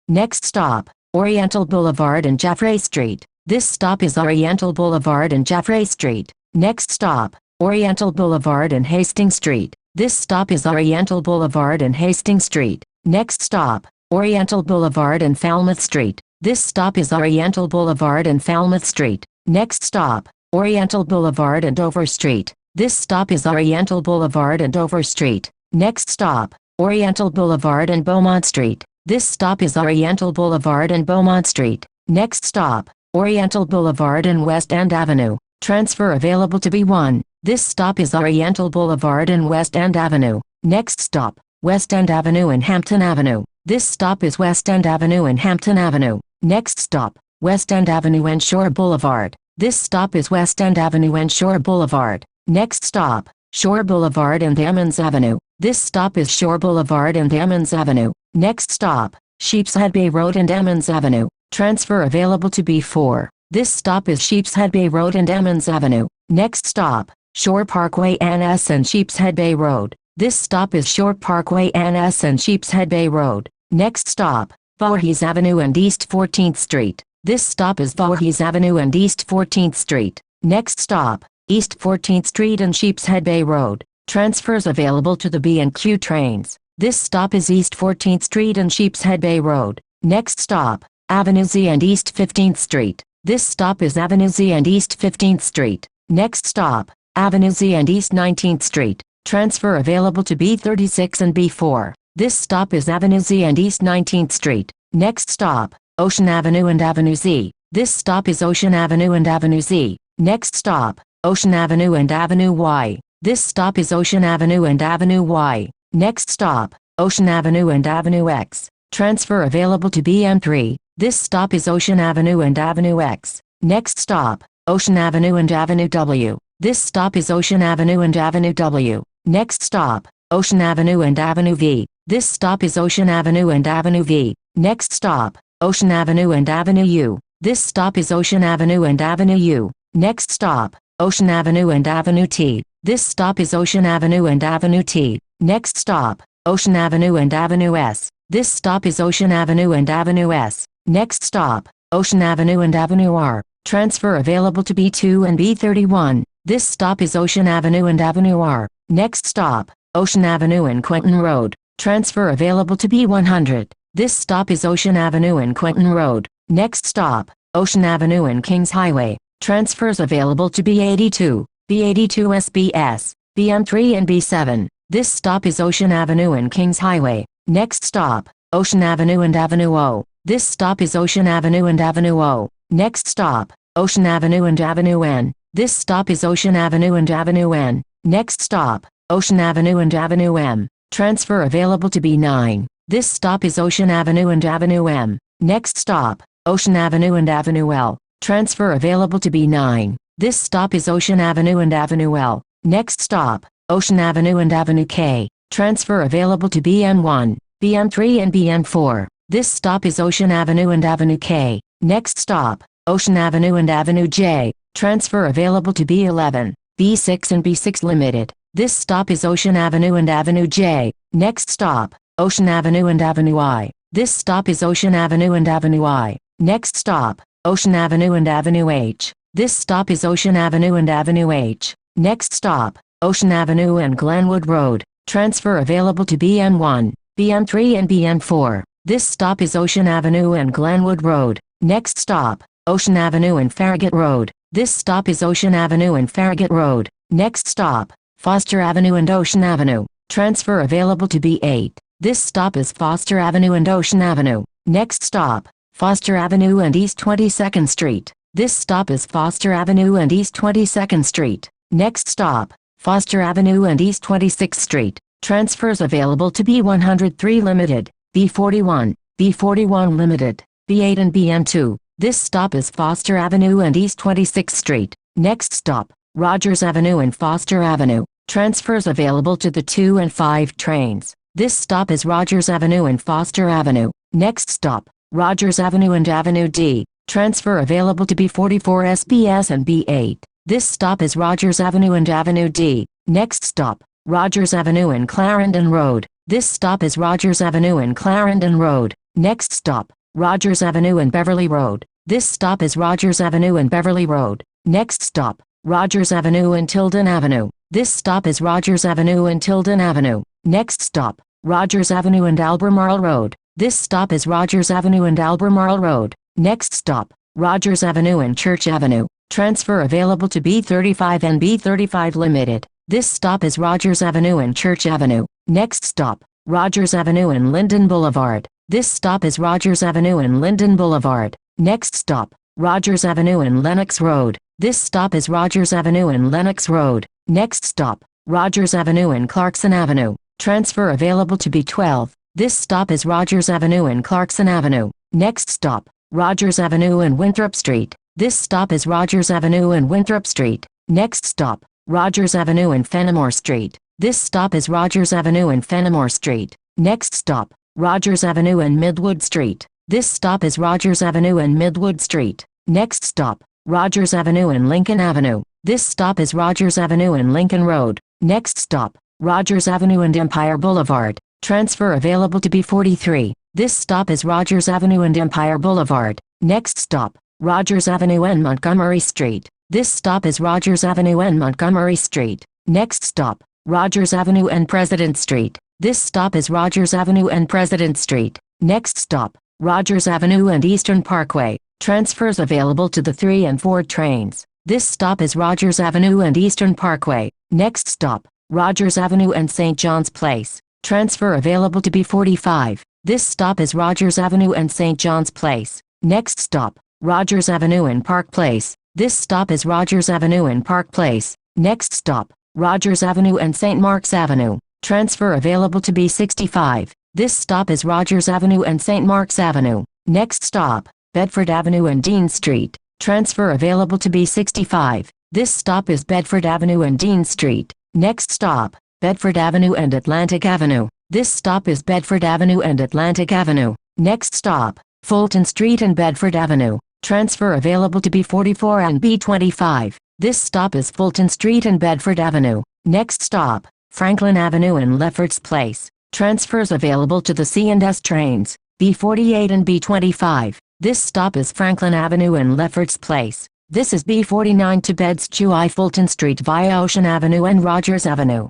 Next stop, Oriental Boulevard and Jaffray Street. This stop is Oriental Boulevard and Jaffray Street. Next stop, Oriental Boulevard and Hastings Street. This stop is Oriental Boulevard and Hastings Street. Next stop, Oriental Boulevard and Falmouth Street. This stop is Oriental Boulevard and Falmouth Street. Next stop, Oriental Boulevard and Dover Street. This stop is Oriental Boulevard and Dover Street. Next stop, Oriental Boulevard and Beaumont Street. This stop is Oriental Boulevard and Beaumont Street. Next stop, Oriental Boulevard and West End Avenue. Transfer available to B1. This stop is Oriental Boulevard and West End Avenue. Next stop, West End Avenue and Hampton Avenue. This stop is West End Avenue and Hampton Avenue. Next stop, West End Avenue and Shore Boulevard. This stop is West End Avenue and Shore Boulevard. Next stop, Shore Boulevard and Emmons Avenue. This stop is Shore Boulevard and Emmons Avenue. Next stop, Sheepshead Bay Road and Emmons Avenue. Transfer available to B4. This stop is Sheepshead Bay Road and Emmons Avenue. Next stop, Shore Parkway NS and Sheepshead Bay Road. This stop is Shore Parkway NS and Sheepshead Bay Road. Next stop, Voorhees Avenue and East 14th Street. This stop is Voorhees Avenue and East 14th Street. Next stop, East 14th Street and Sheepshead Bay Road. Transfers available to the B&Q trains. This stop is East 14th Street and Sheepshead Bay Road. Next stop, Avenue Z and East 15th Street. This stop is Avenue Z and East 15th Street. Next stop, Avenue Z and East 19th Street. Transfer available to B36 and B4. This stop is Avenue Z and East 19th Street. Next stop, Ocean Avenue and Avenue Z. This stop is Ocean Avenue and Avenue Z. Next stop, Ocean Avenue and Avenue Y. This stop is Ocean Avenue and Avenue Y. Next stop, Ocean Avenue and Avenue X. Transfer available to BM3. This stop is Ocean Avenue and Avenue X. Next stop, Ocean Avenue and Avenue W. This stop is Ocean Avenue and Avenue W. Next stop, Ocean Avenue and Avenue V. This stop is Ocean Avenue and Avenue V. Next stop, Ocean Avenue and Avenue U. This stop is Ocean Avenue and Avenue U. Next stop, Ocean Avenue and Avenue T. This stop is Ocean Avenue and Avenue T. Next stop, Ocean Avenue and Avenue S. This stop is Ocean Avenue and Avenue S. Next stop, Ocean Avenue and Avenue R. Transfer available to B2 and B31. This stop is Ocean Avenue and Avenue R. Next stop, Ocean Avenue and Quentin Road. Transfer available to B100. This stop is Ocean Avenue and Quentin Road. Next stop, Ocean Avenue and Kings Highway. Transfers available to B82, B82 SBS, BM3 and B7. This stop is Ocean Avenue and Kings Highway. Next stop, Ocean Avenue and Avenue O. This stop is Ocean Avenue and Avenue O. Next stop, Ocean Avenue and Avenue N. This stop is Ocean Avenue and Avenue N. Next stop, Ocean Avenue and Avenue M. Transfer available to B9. This stop is Ocean Avenue and Avenue M. Next stop, Ocean Avenue and Avenue L. Transfer available to B9. This stop is Ocean Avenue and Avenue L. Next stop, Ocean Avenue and Avenue K. Transfer available to BM1, BM3 and BM4. This stop is Ocean Avenue and Avenue K. Next stop, Ocean Avenue and Avenue J. Transfer available to B11, B6 and B6 Limited. This stop is Ocean Avenue and Avenue J. Next stop, Ocean Avenue and Avenue I. This stop is Ocean Avenue and Avenue I. Next stop, Ocean Avenue and Avenue H. This stop is Ocean Avenue and Avenue H. Next stop, Ocean Avenue and Glenwood Road. Transfer available to BM1, BM3 and BM4. This stop is Ocean Avenue and Glenwood Road. Next stop, Ocean Avenue and Farragut Road. This stop is Ocean Avenue and Farragut Road. Next stop, Foster Avenue and Ocean Avenue. Transfer available to B8. This stop is Foster Avenue and Ocean Avenue. Next stop, Foster Avenue and East 22nd Street. This stop is Foster Avenue and East 22nd Street. Next stop, Foster Avenue and East 26th Street. Transfers available to B103 Limited, B41, B41 Limited, B8 and BM2. This stop is Foster Avenue and East 26th Street. Next stop, Rogers Avenue and Foster Avenue. Transfers available to the 2 and 5 trains. This stop is Rogers Avenue and Foster Avenue. Next stop, Rogers Avenue and Avenue D. Transfer available to B44 SBS and B8. This stop is Rogers Avenue and Avenue D. Next stop, Rogers Avenue and Clarendon Road. This stop is Rogers Avenue and Clarendon Road. Next stop, Rogers Avenue and Beverly Road. This stop is Rogers Avenue and Beverly Road. Next stop, Rogers Avenue and Tilden Avenue. This stop is Rogers Avenue and Tilden Avenue. Next stop, Rogers Avenue and Albemarle Road. This stop is Rogers Avenue and Albemarle Road. Next stop, Rogers Avenue and Church Avenue. Transfer available to B35 and B35 Limited. This stop is Rogers Avenue and Church Avenue. Next stop, Rogers Avenue and Linden Boulevard. This stop is Rogers Avenue and Linden Boulevard. Next stop, Rogers Avenue and Lenox Road. This stop is Rogers Avenue and Lenox Road. Next stop, Rogers Avenue and Clarkson Avenue. Transfer available to B12. This stop is Rogers Avenue and Clarkson Avenue. Next stop, Rogers Avenue and Winthrop Street. This stop is Rogers Avenue and Winthrop Street. Next stop, Rogers Avenue and Fenimore Street. This stop is Rogers Avenue and Fenimore Street. Next stop, Rogers Avenue and Midwood Street. This stop is Rogers Avenue and Midwood Street. Next stop, Rogers Avenue and Lincoln Avenue. This stop is Rogers Avenue and Lincoln Road. Next stop, Rogers Avenue and Empire Boulevard. Transfer available to B43. This stop is Rogers Avenue and Empire Boulevard. Next stop, Rogers Avenue and Montgomery Street. This stop is Rogers Avenue and Montgomery Street. Next stop, Rogers Avenue and President Street. This stop is Rogers Avenue and President Street. Next stop, Rogers Avenue and Eastern Parkway. Transfers available to the 3 and 4 trains. This stop is Rogers Avenue and Eastern Parkway. Next stop, Rogers Avenue and St. John's Place. Transfer available to B45. This stop is Rogers Avenue and St. John's Place. Next stop, Rogers Avenue and Park Place. This stop is Rogers Avenue and Park Place. Next stop, Rogers Avenue and St. Mark's Avenue. Transfer available to B65. This stop is Rogers Avenue and St. Mark's Avenue. Next stop, Bedford Avenue and Dean Street. Transfer available to B65. This stop is Bedford Avenue and Dean Street. Next stop, Bedford Avenue and Atlantic Avenue. This stop is Bedford Avenue and Atlantic Avenue. Next stop, Fulton Street and Bedford Avenue. Transfer available to B44 and B25. This stop is Fulton Street and Bedford Avenue. Next stop, Franklin Avenue and Lefferts Place. Transfers available to the C&S trains, B48 and B25. This stop is Franklin Avenue and Lefferts Place. This is B49 to Bed Stuy-Fulton Street via Ocean Avenue and Rogers Avenue.